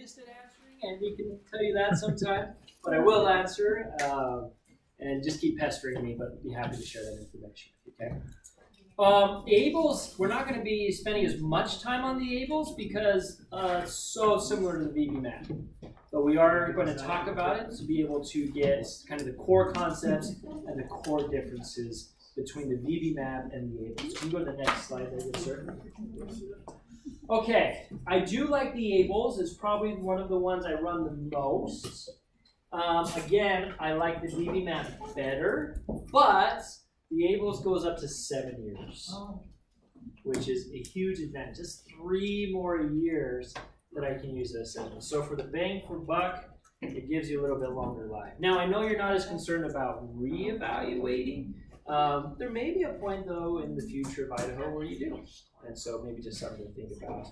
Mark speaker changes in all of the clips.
Speaker 1: greatest at answering, and he can tell you that sometimes, but I will answer, and just keep pestering me, but be happy to share that information with you, okay? ABLLS, we're not going to be spending as much time on the ABLLS because it's so similar to the BBMAP. But we are going to talk about it to be able to get kind of the core concepts and the core differences between the BBMAP and the ABLLS. Can you go to the next slide there, good sir? Okay, I do like the ABLLS. It's probably one of the ones I run the most. Again, I like the BBMAP better, but the ABLLS goes up to 7 years, which is a huge advantage. Just 3 more years that I can use as assessment. So for the bang for buck, it gives you a little bit longer life. Now, I know you're not as concerned about reevaluating. There may be a point, though, in the future of Idaho where you do. And so maybe just something to think about.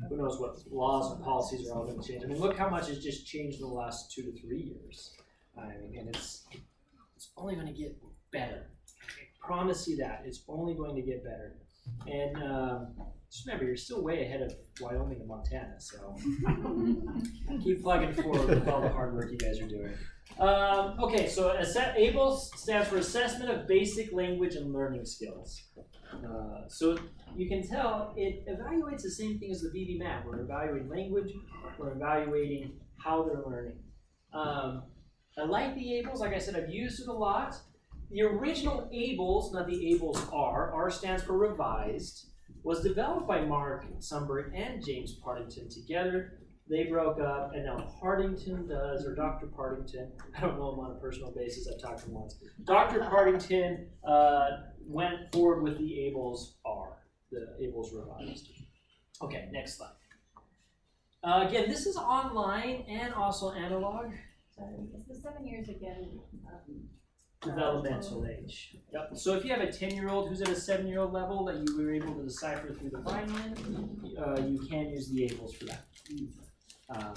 Speaker 1: Who knows what laws and policies are all going to change. I mean, look how much has just changed in the last 2 to 3 years. And it's only going to get better. I promise you that. It's only going to get better. And just remember, you're still way ahead of Wyoming and Montana, so keep plugging forward with all the hard work you guys are doing. Okay, so ABLLS stands for Assessment of Basic Language and Learning Skills. So you can tell it evaluates the same thing as the BBMAP. We're evaluating language, we're evaluating how they're learning. I like the ABLLS. Like I said, I've used it a lot. The original ABLLS, not the ABLLS-R, R stands for Revised, was developed by Mark Sumberg and James Partington together. They broke up, and now Partington does, or Dr. Partington, I don't know him on a personal basis, I've talked to him once. Dr. Partington went forward with the ABLLS-R, the ABLLS Revised. Okay, next slide. Again, this is online and also analog.
Speaker 2: Sorry, it's the 7 years again.
Speaker 1: Developmental age. Yep. So if you have a 10-year-old who's at a 7-year-old level that you were able to decipher through the Vineland, you can use the ABLLS for that.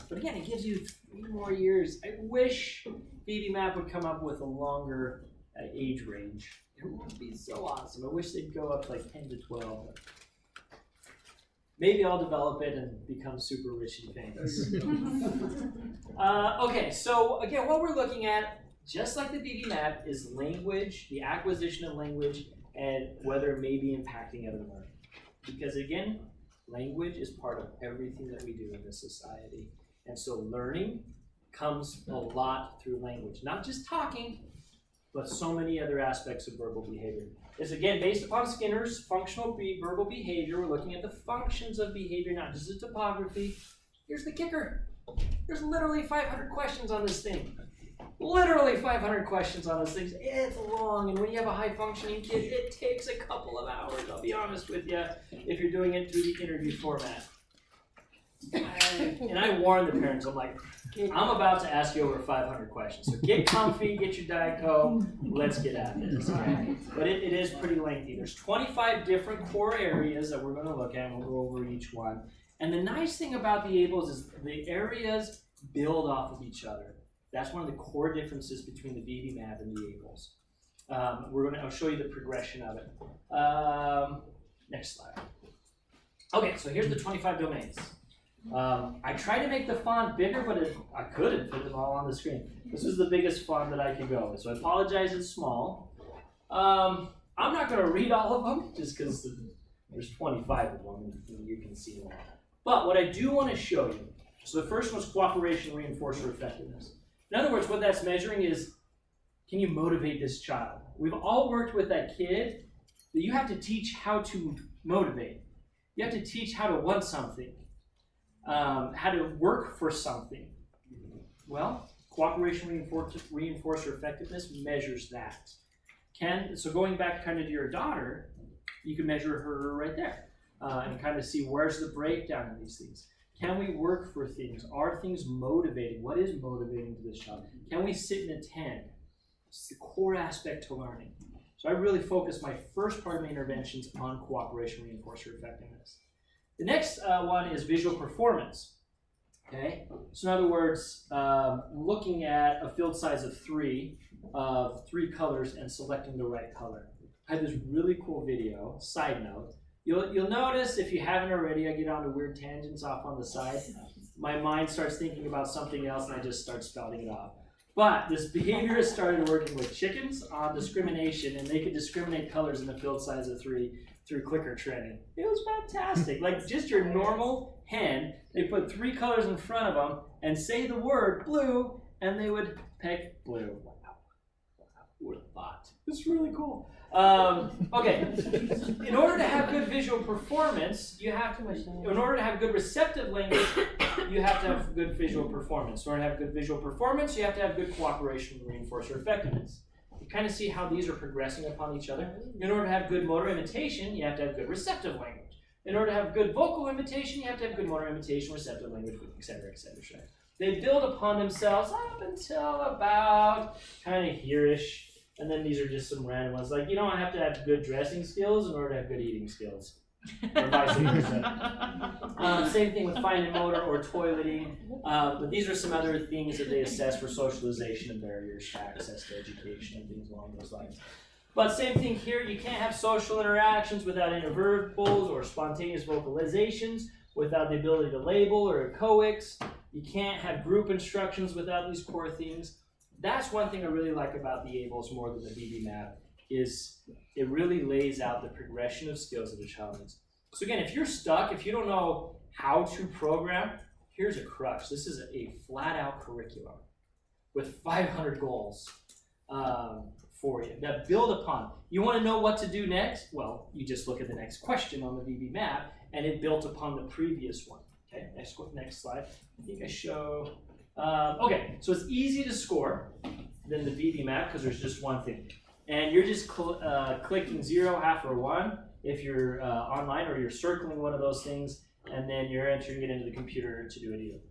Speaker 1: But again, it gives you 3 more years. I wish BBMAP would come up with a longer age range. It would be so awesome. I wish they'd go up like 10 to 12. Maybe I'll develop it and become super rich and famous. Okay, so again, what we're looking at, just like the BBMAP, is language, the acquisition of language, and whether it may be impacting other learning. Because again, language is part of everything that we do in this society. And so learning comes a lot through language. Not just talking, but so many other aspects of verbal behavior. It's again based upon Skinner's functional verbal behavior. We're looking at the functions of behavior, not just the topography. Here's the kicker. There's literally 500 questions on this thing. Literally 500 questions on those things. It's long, and when you have a high-functioning kid, it takes a couple of hours, I'll be honest with you, if you're doing it through the interview format. And I warn the parents, I'm like, I'm about to ask you over 500 questions, so get comfy, get your Diet Coke, let's get at this. Okay? But it is pretty lengthy. There's 25 different core areas that we're going to look at, and we'll go over each one. And the nice thing about the ABLLS is the areas build off of each other. That's one of the core differences between the BBMAP and the ABLLS. I'll show you the progression of it. Next slide. Okay, so here's the 25 domains. I tried to make the font bigger, but I couldn't fit them all on the screen. This is the biggest font that I can go with, so I apologize it's small. I'm not going to read all of them, just because there's 25 of them, and you can see them all. But what I do want to show you, so the first one's cooperation, reinforcer effectiveness. In other words, what that's measuring is, can you motivate this child? We've all worked with that kid that you have to teach how to motivate. You have to teach how to want something, how to work for something. Well, cooperation reinforcer effectiveness measures that. So going back kind of to your daughter, you can measure her right there and kind of see where's the breakdown in these things. Can we work for things? Are things motivating? What is motivating to this child? Can we sit and attend? It's the core aspect to learning. So I really focus my first part of my interventions on cooperation reinforcer effectiveness. The next one is visual performance. Okay? So in other words, looking at a field size of 3 colors and selecting the right color. I had this really cool video, side note. You'll notice, if you haven't already, I get onto weird tangents off on the side. my mind starts thinking about something else and I just start spouting it off. But this behaviorist started working with chickens on discrimination, and they could discriminate colors in the field size of 3 through clicker training. It was fantastic. Like just your normal hen, they put 3 colors in front of them and say the word blue, and they would pick blue. Who would have thought? It's really cool. Okay, in order to have good visual performance, you have to, in order to have good receptive language, you have to have good visual performance. In order to have good visual performance, you have to have good cooperation and reinforcer effectiveness. You kind of see how these are progressing upon each other. In order to have good motor imitation, you have to have good receptive language. In order to have good vocal imitation, you have to have good motor imitation, receptive language, etc., etc. They build upon themselves up until about kind of here-ish. And then these are just some random ones. Like, you don't have to have good dressing skills in order to have good eating skills. Or vice versa. Same thing with fine motor or toileting. But these are some other things that they assess for socialization and barriers to access to education and things along those lines. But same thing here, you can't have social interactions without interverbals or spontaneous vocalizations, without the ability to label or echoics. You can't have group instructions without these core themes. That's one thing I really like about the ABLLS more than the BB-MAP, is it really lays out the progression of skills that a child needs. So again, if you're stuck, if you don't know how to program, here's a crux. This is a flat-out curriculum with 500 goals for you that build upon. You want to know what to do next? Well, you just look at the next question on the BB-MAP, and it built upon the previous one. Okay, next slide. I think I show. Okay, so it's easy to score than the BB-MAP because there's just one thing. And you're just clicking 0, half, or 1 if you're online, or you're circling one of those things, and then you're entering it into the computer to do it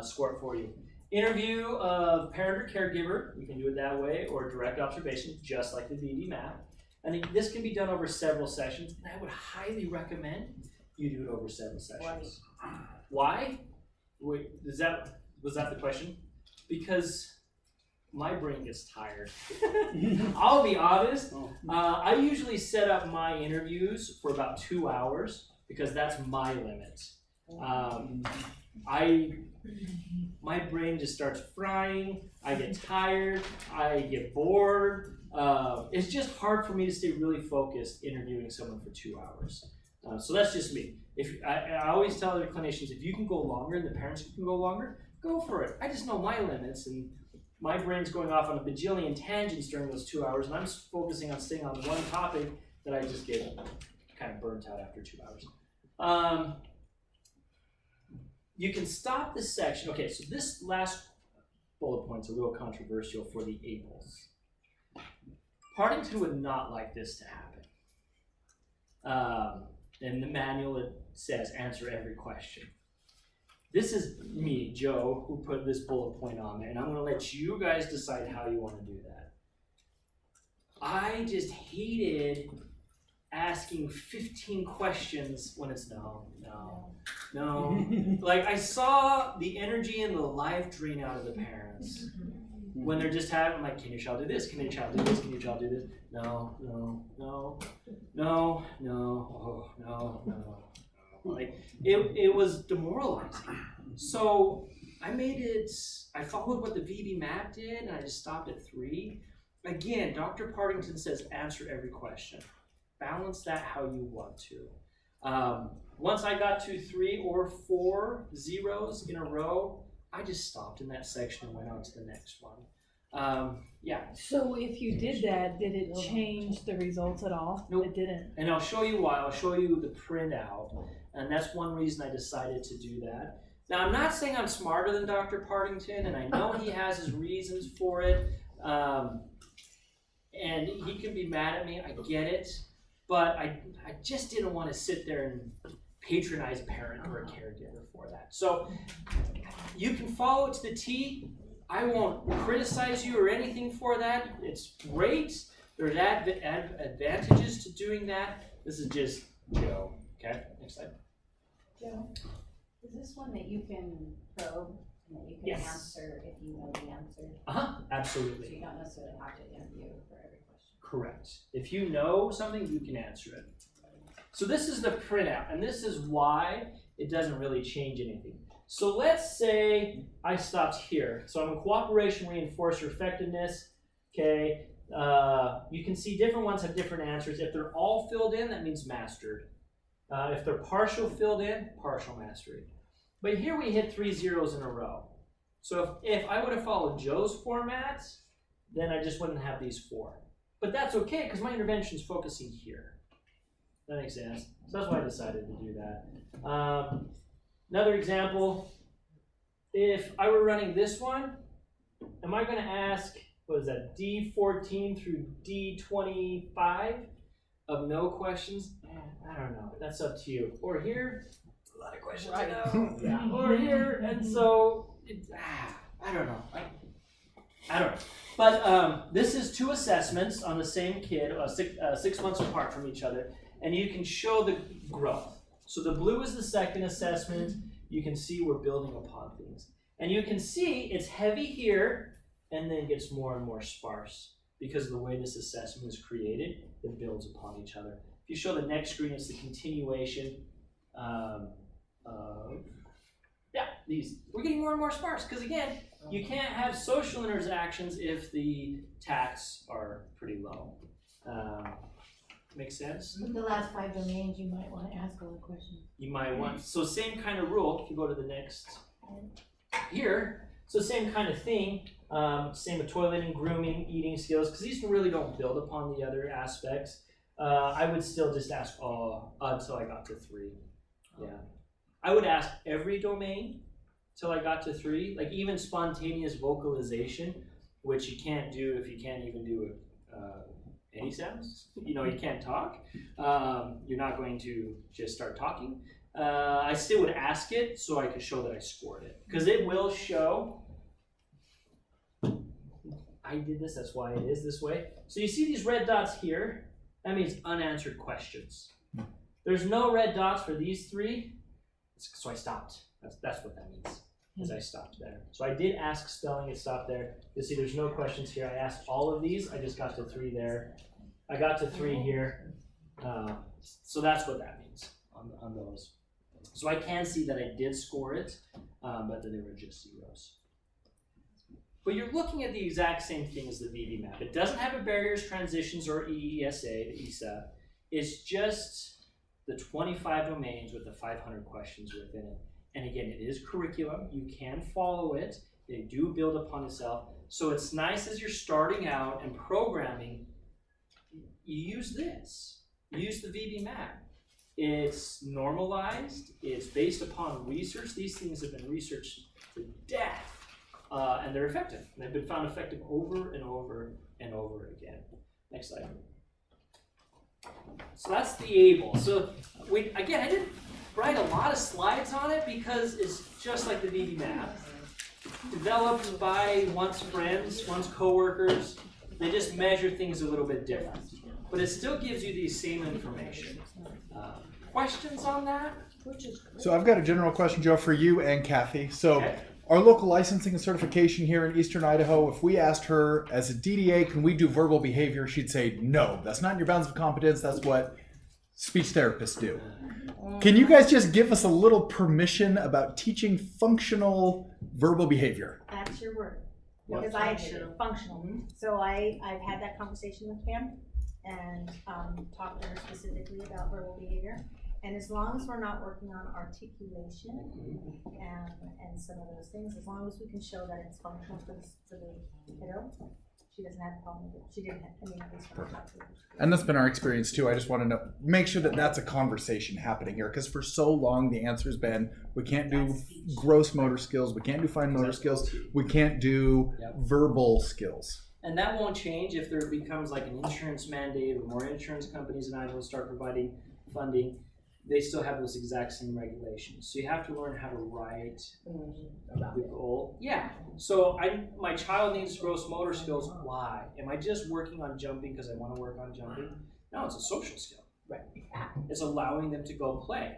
Speaker 1: score it for you. Interview of parent or caregiver, you can do it that way, or direct observation, just like the BB-MAP. And this can be done over several sessions, and I would highly recommend you do it over several sessions. Why? Wait, was that the question? Because my brain gets tired. I'll be honest. I usually set up my interviews for about 2 hours because that's my limit. My brain just starts frying. I get tired. I get bored. It's just hard for me to stay really focused interviewing someone for 2 hours. So that's just me. I always tell the clinicians, if you can go longer and the parents can go longer, go for it. I just know my limits, and my brain's going off on a bajillion tangents during those 2 hours, and I'm focusing on staying on one topic that I just get kind of burnt out after 2 hours. You can stop this section. Okay, so this last bullet point's a little controversial for the ABLLS. Partington would not like this to happen. In the manual, it says answer every question. This is me, Joe, who put this bullet point on there, and I'm going to let you guys decide how you want to do that. I just hated asking 15 questions when it's no. Like, I saw the energy and the life drain out of the parents when they're just having, like, can your child do this? Can your child do this? Can your child do this? No. Like, it was demoralizing. So I followed what the BB-MAP did, and I just stopped at 3. Again, Dr. Partington says answer every question. Balance that how you want to. Once I got to 3 or 4 zeros in a row, I just stopped in that section and went on to the next one. Yeah.
Speaker 3: So if you did that, did it change the results at all?
Speaker 1: Nope.
Speaker 3: It didn't.
Speaker 1: And I'll show you why. I'll show you the printout. And that's one reason I decided to do that. Now, I'm not saying I'm smarter than Dr. Partington, and I know he has his reasons for it. And he can be mad at me, I get it. But I just didn't want to sit there and patronize a parent or a caregiver for that. So you can follow it to the T. I won't criticize you or anything for that. It's great. There's advantages to doing that. This is just Joe. Okay, next slide.
Speaker 2: Joe, is this one that you can probe and that you can answer if you know the answer?
Speaker 1: Absolutely.
Speaker 2: So you don't necessarily have to interview for every question.
Speaker 1: Correct. If you know something, you can answer it. So this is the printout, and this is why it doesn't really change anything. So let's say I stopped here. So I'm in cooperation, reinforcer, effectiveness. Okay, you can see different ones have different answers. If they're all filled in, that means mastered. If they're partial filled in, partial mastery. But here we hit 3 zeros in a row. So if I would have followed Joe's format, then I just wouldn't have these 4. But that's okay, because my intervention is focusing here. That makes sense. So that's why I decided to do that. Another example, if I were running this one, am I going to ask, what is that, D14 through D25 of no questions? I don't know. That's up to you. Or here, a lot of questions. I know. Yeah. Or here, and so I don't know. I don't know. But this is 2 assessments on the same kid, 6 months apart from each other, and you can show the growth. So the blue is the second assessment. You can see we're building upon things. And you can see it's heavy here, and then gets more and more sparse. Because of the way this assessment is created, it builds upon each other. If you show the next screen, it's the continuation of, these. We're getting more and more sparse, because again, you can't have social interactions if the tacts are pretty low. Make sense?
Speaker 4: With the last 5 domains, you might want to ask all the questions.
Speaker 1: You might want, so same kind of rule, if you go to the next here, so same kind of thing, same with toileting, grooming, eating skills, because these really don't build upon the other aspects. I would still just ask all until I got to 3. Yeah. I would ask every domain till I got to 3, like even spontaneous vocalization, which you can't do if you can't even do any sounds. You can't talk. You're not going to just start talking. I still would ask it so I could show that I scored it. Because it will show, I did this, that's why it is this way. So you see these red dots here, that means unanswered questions. There's no red dots for these 3, so I stopped. That's what that means, is I stopped there. So I did ask spelling, it stopped there. You'll see there's no questions here. I asked all of these, I just got to 3 there. I got to 3 here. So that's what that means on those. So I can see that I did score it, but that they were just zeros. But you're looking at the exact same thing as the VB map. It doesn't have a barriers, transitions, or EESA, the ESA. It's just the 25 domains with the 500 questions within it. And again, it is curriculum. You can follow it. They do build upon itself. So it's nice as you're starting out and programming, you use this. Use the VB map. It's normalized. It's based upon research. These things have been researched to death. And they're effective. They've been found effective over and over and over again. Next slide. So that's the ABLE. So I didn't write a lot of slides on it because it's just like the VB map. Developed by once friends, once coworkers. They just measure things a little bit different. But it still gives you the same information. Questions on that?
Speaker 5: So I've got a general question, Joe, for you and Kathy. So
Speaker 1: Okay.
Speaker 5: our local licensing and certification here in Eastern Idaho, if we asked her as a DDA, can we do verbal behavior? She'd say, no, that's not in your bounds of competence. That's what speech therapists do. Can you guys just give us a little permission about teaching functional verbal behavior?
Speaker 4: That's your word.
Speaker 1: What?
Speaker 4: Because I did it, functional. So I've had that conversation with Pam and talked to her specifically about verbal behavior. And as long as we're not working on articulation and some of those things, as long as we can show that it's functional for the kiddo, she doesn't have a problem with it. She didn't have, at least when I talked to her.
Speaker 5: And that's been our experience too. I just want to make sure that that's a conversation happening here, because for so long the answer's been we can't do gross motor skills, we can't do fine motor skills, we can't do verbal skills.
Speaker 1: And that won't change if there becomes like an insurance mandate or more insurance companies in Idaho start providing funding. They still have those exact same regulations. So you have to learn how to write about the goal. Yeah. So my child needs gross motor skills. Why? Am I just working on jumping because I want to work on jumping? No, it's a social skill. Right. It's allowing them to go play.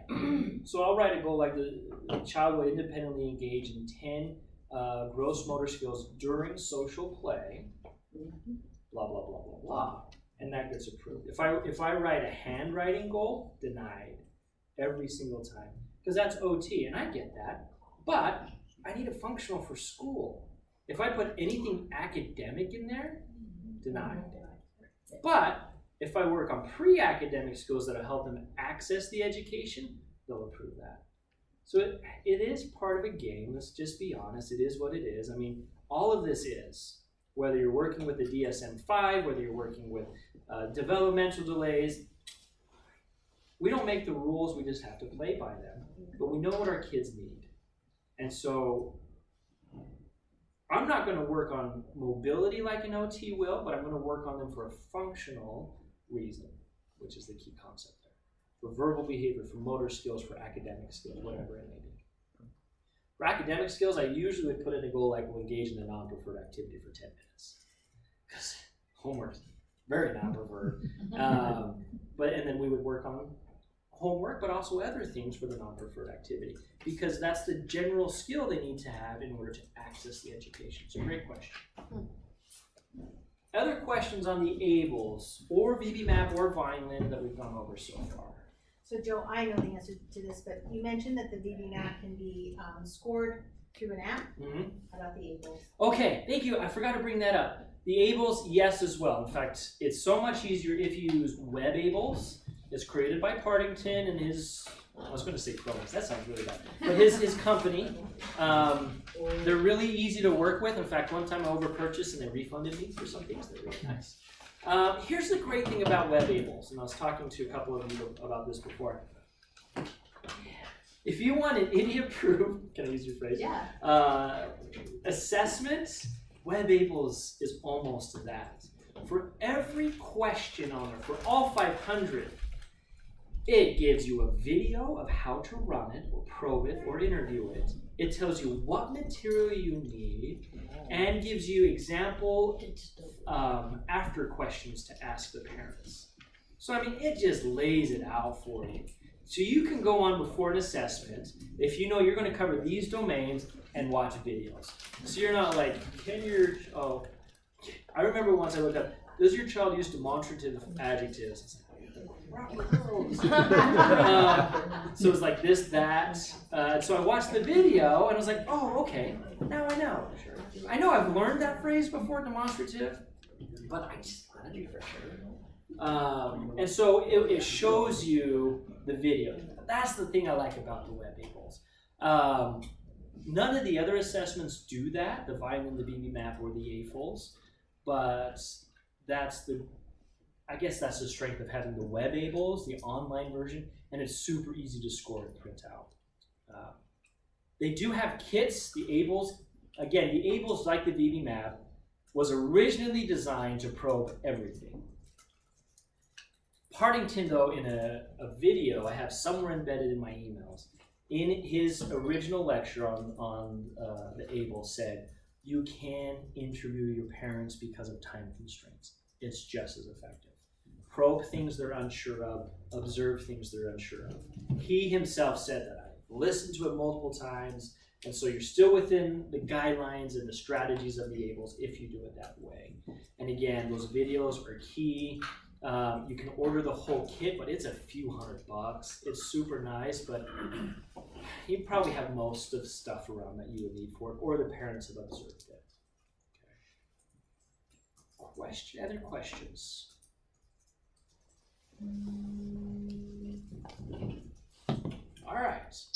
Speaker 1: So I'll write a goal like the child will independently engage in 10 gross motor skills during social play. Blah, blah, blah, blah, blah. And that gets approved. If I write a handwriting goal, denied. Every single time, because that's OT, and I get that, But I need a functional for school. If I put anything academic in there, denied. But if I work on pre-academic skills that'll help them access the education, they'll approve that. So it is part of a game. Let's just be honest. It is what it is. I mean, all of this is, whether you're working with the DSM-5, whether you're working with developmental delays, we don't make the rules, we just have to play by them. But we know what our kids need. And so I'm not going to work on mobility like an OT will, but I'm going to work on them for a functional reason, which is the key concept there. For verbal behavior, for motor skills, for academic skills, whatever it may be. For academic skills, I usually would put in a goal like we'll engage in a non-preferred activity for 10 minutes. Because homework's very non-preferred. And then we would work on homework, but also other things for the non-preferred activity, because that's the general skill they need to have in order to access the education. So great question. Other questions on the ABLLS or VB-MAP or Vineland that we've gone over so far?
Speaker 4: So Joe, I know the answer to this, but you mentioned that the VB-MAP can be scored through an app. How about the ABLLS?
Speaker 1: Okay, thank you. I forgot to bring that up. The ABLLS, yes, as well. In fact, it's so much easier if you use web ABLLS. It's created by Partington and his, I was going to say Chromix, that sounds really bad, but his company. They're really easy to work with. In fact, one time I overpurchased and they refunded me for some things. They're really nice. Here's the great thing about web ABLLS, and I was talking to a couple of you about this before. If you want an idiot-proof, can I use your phrase?
Speaker 2: Yeah.
Speaker 1: Assessment, web ABLLS is almost that. For every question on it, for all 500, it gives you a video of how to run it, or probe it, or interview it. It tells you what material you need, and gives you example after questions to ask the parents. So I mean, it just lays it out for you. So you can go on before an assessment if you know you're going to cover these domains and watch videos. So you're not like, I remember once I looked up, does your child use demonstrative adjectives? So it's like this, that. So I watched the video and I was like, oh, okay, now I know. I know I've learned that phrase before, demonstrative, but I just want to do for sure. And so it shows you the video. That's the thing I like about the web ABLLS. None of the other assessments do that, the Vineland, the VB-MAP, or the AFLS, but I guess that's the strength of having the web ABLLS, the online version, and it's super easy to score and print out. They do have kits, the ABLLS. Again, the ABLLS, like the VB-MAP, was originally designed to probe everything. Partington, though, in a video I have somewhere embedded in my emails, in his original lecture on the ABLLS said, you can interview your parents because of time constraints. It's just as effective. Probe things they're unsure of, observe things they're unsure of. He himself said that. I listened to it multiple times, and so you're still within the guidelines and the strategies of the ABLLS if you do it that way. And again, those videos are key. You can order the whole kit, but it's a few $100. It's super nice, but you probably have most of the stuff around that you would need for it, or the parents have observed it. Okay. Other questions? All right.